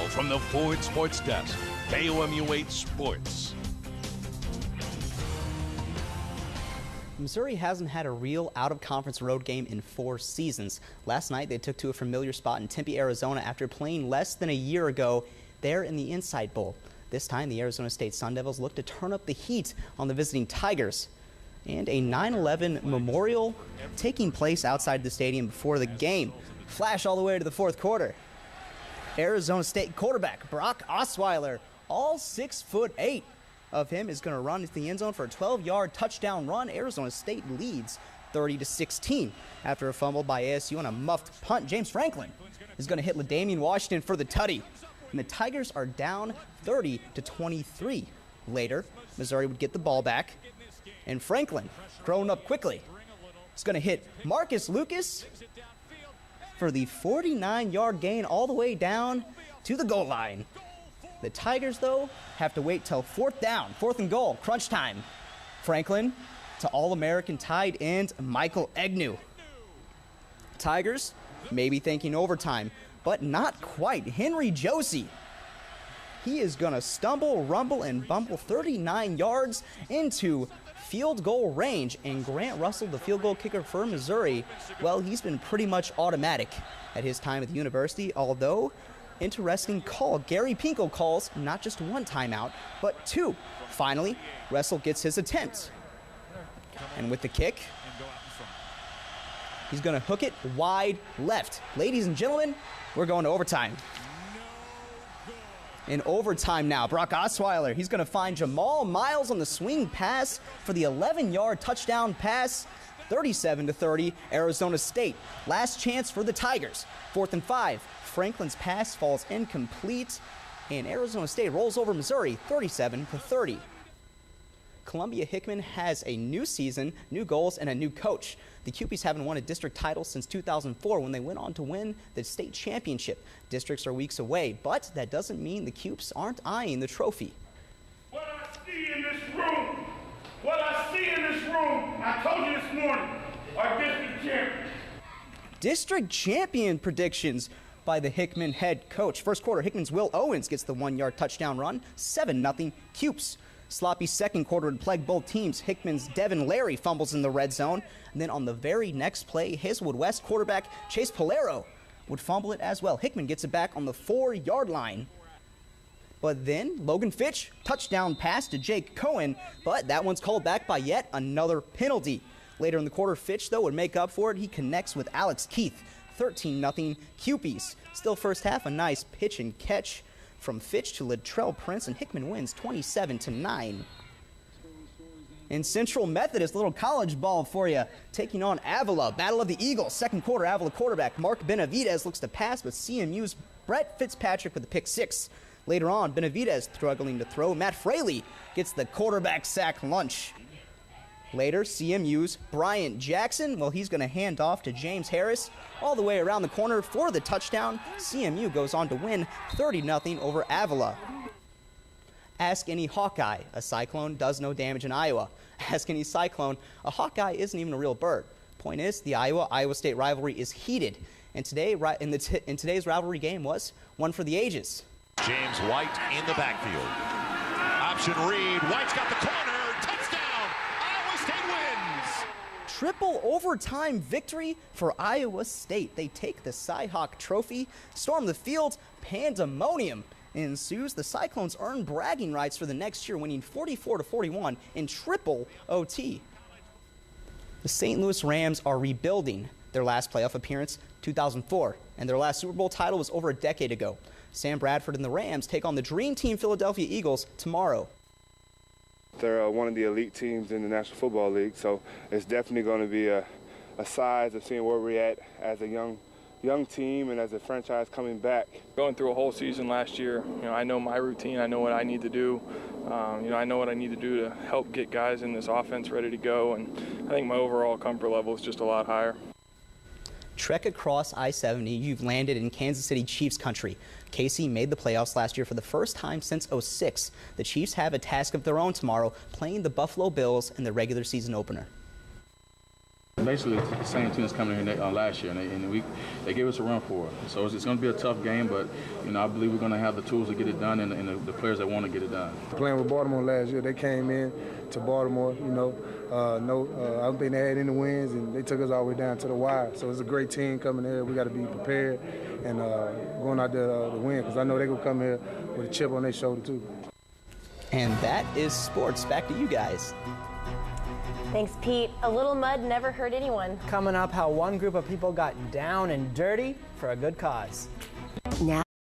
from the Ford Sports Desk, KOMU-8 Sports. Missouri hasn't had a real out-of-conference road game in 4 seasons. Last night, they took to a familiar spot in Tempe, Arizona after playing less than a year ago there in the Insight Bowl. This time, the Arizona State Sun Devils look to turn up the heat on the visiting Tigers. And a 9/11 memorial taking place outside the stadium before the game. Flash all the way to the fourth quarter. Arizona State quarterback Brock Osweiler, all 6'8" of him, is going to run into the end zone for a 12-yard touchdown run. Arizona State leads 30-16 after a fumble by ASU on a muffed punt. James Franklin is going to hit LaDamian Washington for the tutty, and the Tigers are down 30-23. Later, Missouri would get the ball back, and Franklin, growing up quickly, is going to hit Marcus Lucas for the 49-yard gain all the way down to the goal line. The Tigers, though, have to wait till fourth and goal, crunch time. Franklin to All-American tight end Michael Agnew. Tigers maybe thinking overtime, but not quite. Henry Josie, he is going to stumble, rumble, and bumble 39 yards into field goal range. And Grant Russell, the field goal kicker for Missouri, well, he's been pretty much automatic at his time at the university, although interesting call. Gary Pinkel calls not just one timeout, but 2. Finally, Russell gets his attempt. And with the kick, he's going to hook it wide left. Ladies and gentlemen, we're going to overtime. In overtime now, Brock Osweiler, he's going to find Jamal Miles on the swing pass for the 11-yard touchdown pass. 37-30, Arizona State. Last chance for the Tigers. 4th and 5. Franklin's pass falls incomplete, and Arizona State rolls over Missouri 37-30. Columbia Hickman has a new season, new goals, and a new coach. The Cupies haven't won a district title since 2004 when they went on to win the state championship. Districts are weeks away, but that doesn't mean the Cupes aren't eyeing the trophy. What I see in this room, I told you this morning, are district champions. District champion predictions by the Hickman head coach. First quarter, Hickman's Will Owens gets the 1-yard touchdown run, 7-0 Cupes. Sloppy second quarter would plague both teams. Hickman's Devin Larry fumbles in the red zone. And then on the very next play, Hazelwood West quarterback Chase Polero would fumble it as well. Hickman gets it back on the 4-yard line. But then Logan Fitch, touchdown pass to Jake Cohen, but that one's called back by yet another penalty. Later in the quarter, Fitch, though, would make up for it. He connects with Alex Keith. 13-0 Cupies. Still first half, a nice pitch and catch from Fitch to Latrell Prince, and Hickman wins 27-9. In Central Methodist, little college ball for you, taking on Avila. Battle of the Eagles. Second quarter, Avila quarterback Mark Benavidez looks to pass, but CMU's Brett Fitzpatrick with the pick 6. Later on, Benavidez struggling to throw. Matt Fraley gets the quarterback sack lunch. Later, CMU's Bryant Jackson, well, he's going to hand off to James Harris all the way around the corner for the touchdown. CMU goes on to win 30-0 over Avila. Ask any Hawkeye, a Cyclone does no damage in Iowa. Ask any Cyclone, a Hawkeye isn't even a real bird. Point is, the Iowa State rivalry is heated, and today in today's rivalry game was one for the ages. James White in the backfield. Option read. White's got the corner. Touchdown. Iowa State wins. Triple overtime victory for Iowa State. They take the Cy-Hawk trophy, storm the field, pandemonium ensues. The Cyclones earn bragging rights for the next year, winning 44-41 in triple OT. The St. Louis Rams are rebuilding. Their last playoff appearance, 2004, and their last Super Bowl title was over a decade ago. Sam Bradford and the Rams take on the Dream Team Philadelphia Eagles tomorrow. They're one of the elite teams in the National Football League, so it's definitely going to be a size of seeing where we're at as a young team and as a franchise coming back. Going through a whole season last year, I know my routine, I know what I need to do. I know what I need to do to help get guys in this offense ready to go, and I think my overall comfort level is just a lot higher. Trek across I-70, you've landed in Kansas City Chiefs country. KC made the playoffs last year for the first time since '06. The Chiefs have a task of their own tomorrow, playing the Buffalo Bills in the regular season opener. Been basically the same team that's coming here last year, and they gave us a run for it. So it's going to be a tough game, but I believe we're going to have the tools to get it done, and the players that want to get it done. Playing with Baltimore last year, they came in to Baltimore. I don't think they had any wins, and they took us all the way down to the wire. So it's a great team coming here. We got to be prepared and going out there to win, because I know they're going to come here with a chip on their shoulder too. And that is sports. Back to you guys. Thanks, Pete. A little mud never hurt anyone. Coming up, how one group of people got down and dirty for a good cause.